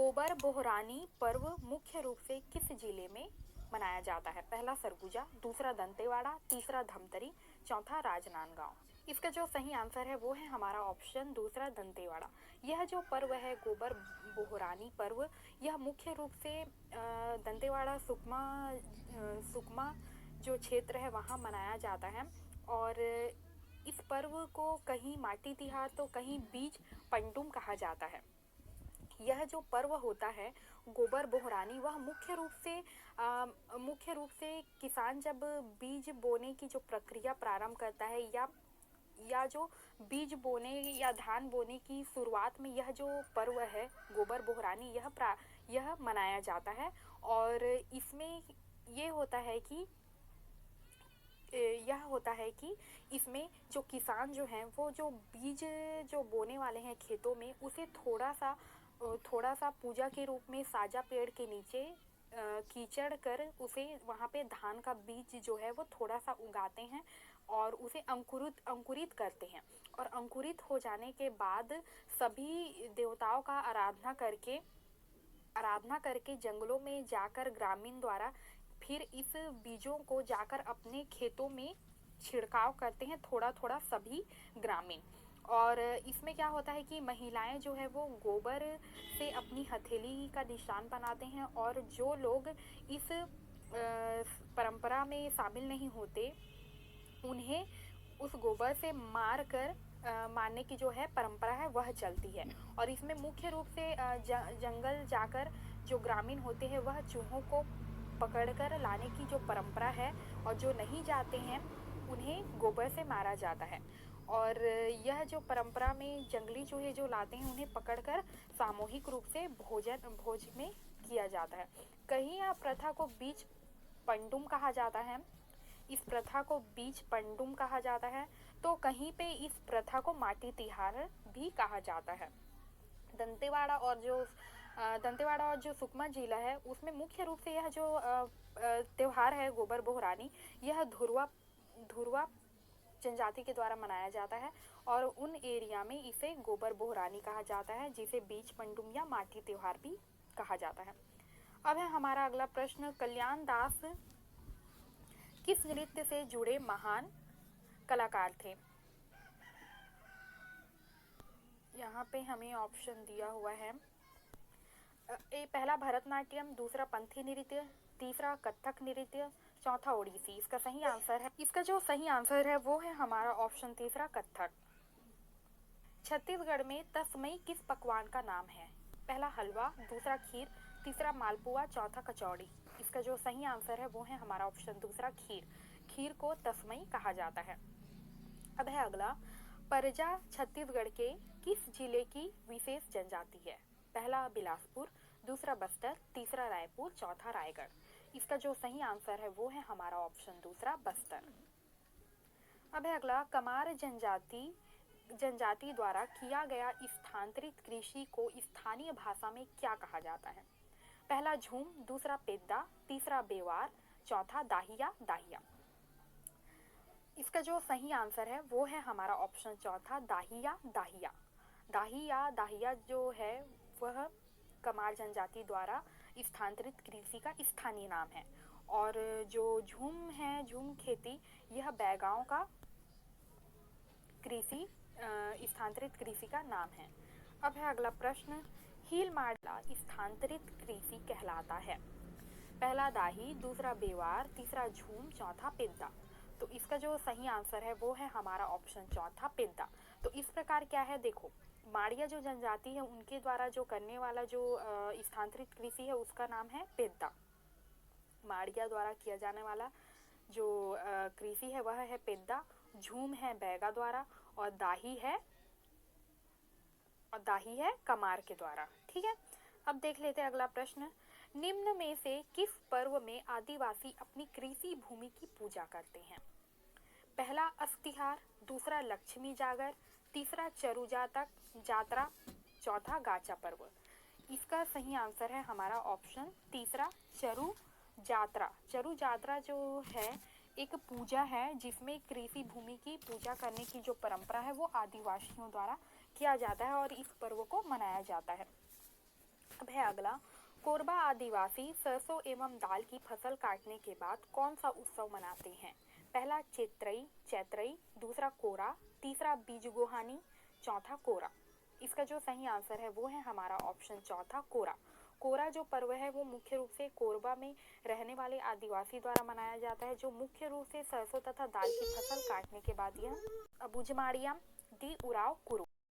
गोबर बोहरानी पर्व मुख्य रूप से किस जिले में मनाया जाता है? पहला सरगुजा, दूसरा दंतेवाड़ा, तीसरा धमतरी, चौथा राजनांदगांव। इसका जो सही आंसर है वो है हमारा ऑप्शन दूसरा दंतेवाड़ा। यह जो पर्व है गोबर बोहरानी पर्व, यह मुख्य रूप से दंतेवाड़ा सुकमा जो क्षेत्र है वहाँ मनाया जाता है। और इस पर्व को कहीं माटी तिहार तो कहीं बीज पंडुम कहा जाता है। यह जो पर्व होता है गोबर बोहरानी, वह मुख्य रूप से किसान जब बीज बोने की जो प्रक्रिया प्रारंभ करता है या जो बीज बोने या धान बोने की शुरुआत में यह जो पर्व है गोबर बोहरानी यह मनाया जाता है। और इसमें यह होता है कि इसमें जो किसान जो हैं वो जो बीज जो बोने वाले हैं खेतों में उसे थोड़ा सा पूजा के रूप में साजा पेड़ के नीचे कीचड़ कर उसे वहाँ पे धान का बीज जो है वो थोड़ा सा उगाते हैं और उसे अंकुरित करते हैं। और अंकुरित हो जाने के बाद सभी देवताओं का आराधना करके जंगलों में जाकर ग्रामीण द्वारा फिर इस बीजों को जाकर अपने खेतों में छिड़काव करते हैं, थोड़ा थोड़ा सभी ग्रामीण। और इसमें क्या होता है कि महिलाएं जो है वो गोबर से अपनी हथेली का निशान बनाते हैं और जो लोग इस परंपरा में शामिल नहीं होते उन्हें उस गोबर से मारने की जो है परंपरा है वह चलती है। और इसमें मुख्य रूप से जंगल जाकर जो ग्रामीण होते हैं वह चूहों को पकड़कर लाने की जो परंपरा है और जो नहीं जाते हैं उन्हें गोबर से मारा जाता है। और यह जो परंपरा में जंगली चूहे जो लाते हैं उन्हें पकड़कर सामूहिक रूप से भोज में किया जाता है। कहीं यह प्रथा को बीज पंडुम कहा जाता है, इस प्रथा को बीज पंडुम कहा जाता है, तो कहीं पे इस प्रथा को माटी तिहार भी कहा जाता है। दंतेवाड़ा और जो सुकमा जिला है उसमें मुख्य रूप से यह जो त्योहार है गोबर बोहरानी यह धुरवा जनजाति के द्वारा मनाया जाता है और उन एरिया में इसे गोबर बोहरानी कहा जाता है, जिसे बीज पंडुम या माटी त्योहार भी कहा जाता है। अब है हमारा अगला प्रश्न, कल्याण दास किस नृत्य से जुड़े महान कलाकार थे? यहाँ पे हमें ऑप्शन दिया हुआ है पहला भरतनाट्यम, दूसरा पंथी नृत्य, तीसरा कथक नृत्य, चौथा ओडिसी। इसका जो सही आंसर है वो है हमारा ऑप्शन तीसरा कथक। छत्तीसगढ़ में तस्मई किस पकवान का नाम है? पहला हलवा, दूसरा खीर, तीसरा मालपुआ, चौथा कचौड़ी। इसका जो सही आंसर है वो है हमारा ऑप्शन दूसरा खीर। खीर को तस्मई कहा जाता है। अब है अगला, परजा छत्तीसगढ़ के किस जिले की विशेष जनजाति है? पहला बिलासपुर, दूसरा बस्तर, तीसरा रायपुर, चौथा रायगढ़। इसका जो सही आंसर है वो है हमारा ऑप्शन दूसरा बस्तर। अब है अगला, कमार जनजाति द्वारा किया गया स्थानांतरित कृषि को स्थानीय भाषा में क्या कहा जाता है? पहला झूम, दूसरा पेद्दा, तीसरा बेवार, चौथा दाहिया। इसका जो सही आंसर है वो है हमारा ऑप्शन चौथा दाहिया जो है वह कमार जनजाति द्वारा स्थानांतरित कृषि का स्थानीय नाम है। और जो झूम खेती यह बैगांव का स्थानांतरित कृषि का नाम है। अब है अगला प्रश्न, हील मार्डला स्थानांतरित कृषि कहलाता है? पहला दाही, दूसरा बेवार, तीसरा झूम, चौथा पेद्दा। तो इसका जो सही आंसर है वो है हमारा ऑप्शन चौथा पेद्दा। तो इस प्रकार क्या है, देखो माड़िया जो जनजाति है उनके द्वारा जो करने वाला जो स्थानांतरित कृषि है उसका नाम है पेद्दा। माड़िया द्वारा किया जाने वाला जो कृषि है वह है पेद्दा, झूम है बैगा द्वारा और दाही है कमार के द्वारा। ठीक है, अब देख लेते हैं अगला प्रश्न, निम्न में से किस पर्व में आदिवासी अपनी कृषि भूमि की पूजा करते हैं? पहला अस्तिहार, दूसरा लक्ष्मी जागर, तीसरा चरु जात्रा, चौथा गाचा पर्व। इसका सही आंसर है हमारा ऑप्शन तीसरा चरु जात्रा जो है एक पूजा है जिसमें कृषि भूमि की पूजा करने की जो परंपरा है वो आदिवासियों द्वारा किया जाता है और इस पर्व को मनाया जाता है। अब है अगला, कोरबा आदिवासी सरसों एवं दाल की फसल काटने के बाद कौन सा उत्सव मनाते हैं? पहला चैत्रई, दूसरा कोरा, तीसरा बीजगोहानी, चौथा कोरा। इसका जो सही आंसर है वो है हमारा ऑप्शन चौथा कोरा। कोरा जो पर्व है वो मुख्य रूप से कोरबा में रहने वाले आदिवासी द्वारा मनाया जाता है, जो मुख्य रूप से सरसों तथा दाल की फसल काटने के बाद यह अबुझमाड़िया डी उराव कुरु।